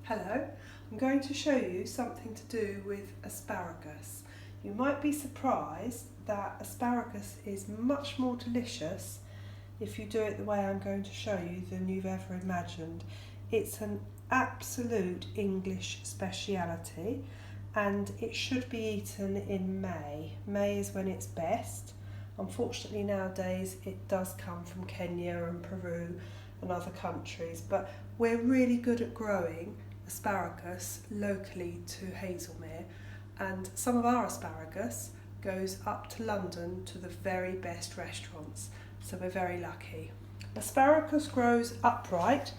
Hello, I'm going to show you something to do with asparagus. You might be surprised that asparagus is much more delicious if you do it the way I'm going to show you than you've ever imagined. It's an absolute English speciality and it should be eaten in May. May is when it's best. Unfortunately nowadays it does come from Kenya and Peru and other countries, but we're really good at growing asparagus locally to Hazelmere, and some of our asparagus goes up to London to the very best restaurants, so we're very lucky. Asparagus grows upright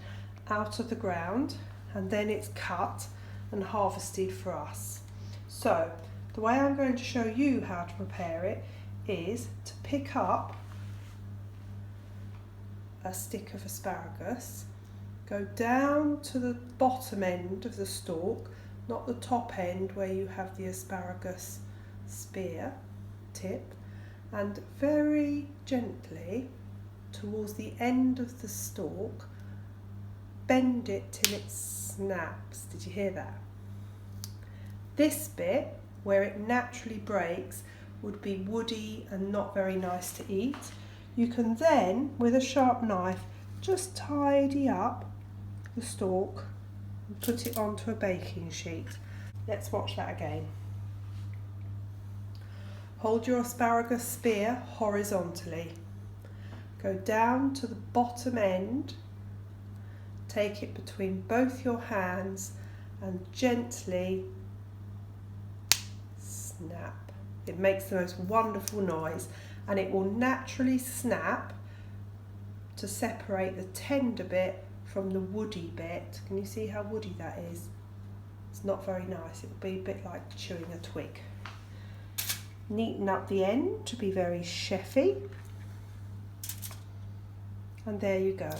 out of the ground and then it's cut and harvested for us. So the way I'm going to show you how to prepare it is to pick up a stick of asparagus, go down to the bottom end of the stalk, not the top end where you have the asparagus spear tip, and very gently towards the end of the stalk bend it till it snaps. Did you hear that? This bit where it naturally breaks would be woody and not very nice to eat. You can then, with a sharp knife, just tidy up the stalk and put it onto a baking sheet. Let's watch that again. Hold your asparagus spear horizontally. Go down to the bottom end, take it between both your hands and gently snap. It makes the most wonderful noise and it will naturally snap to separate the tender bit from the woody bit. Can you see how woody that is? It's not very nice. It will be a bit like chewing a twig. Neaten up the end to be very chefy. And there you go.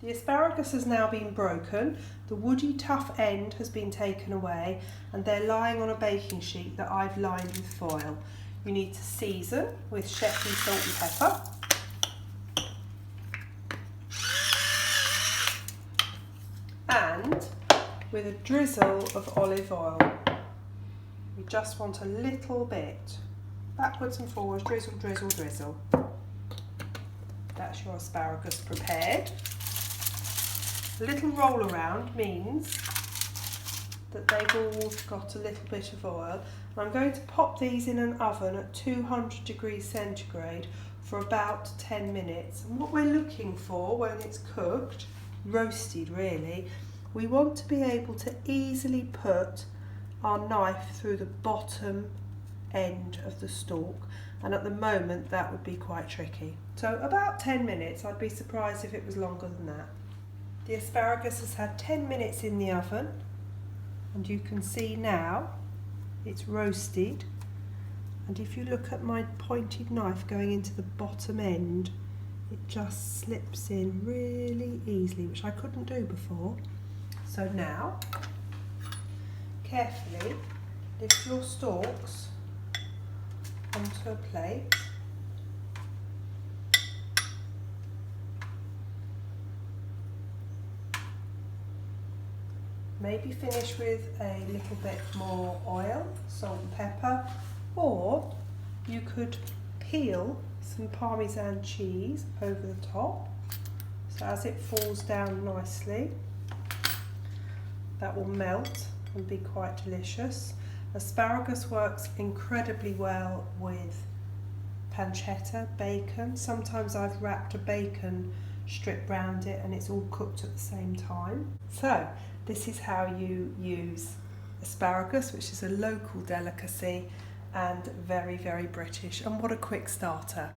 The asparagus has now been broken, the woody tough end has been taken away, and they're lying on a baking sheet that I've lined with foil. You need to season with chefy salt and pepper and with a drizzle of olive oil. You just want a little bit, backwards and forwards, drizzle, drizzle, drizzle. That's your asparagus prepared. A little roll around means that they've all got a little bit of oil. I'm going to pop these in an oven at 200 degrees centigrade for about 10 minutes. And what we're looking for when it's cooked, roasted really, we want to be able to easily put our knife through the bottom end of the stalk, and at the moment that would be quite tricky. So about 10 minutes, I'd be surprised if it was longer than that. The asparagus has had 10 minutes in the oven and you can see now it's roasted, and if you look at my pointed knife going into the bottom end, it just slips in really easily, which I couldn't do before. So now carefully lift your stalks onto a plate. Maybe finish with a little bit more oil, salt and pepper, or you could peel some Parmesan cheese over the top, so as it falls down nicely that will melt and be quite delicious. Asparagus works incredibly well with pancetta, bacon. Sometimes I've wrapped a bacon strip round it and it's all cooked at the same time. So this is how you use asparagus, which is a local delicacy and very, very British, and what a quick starter.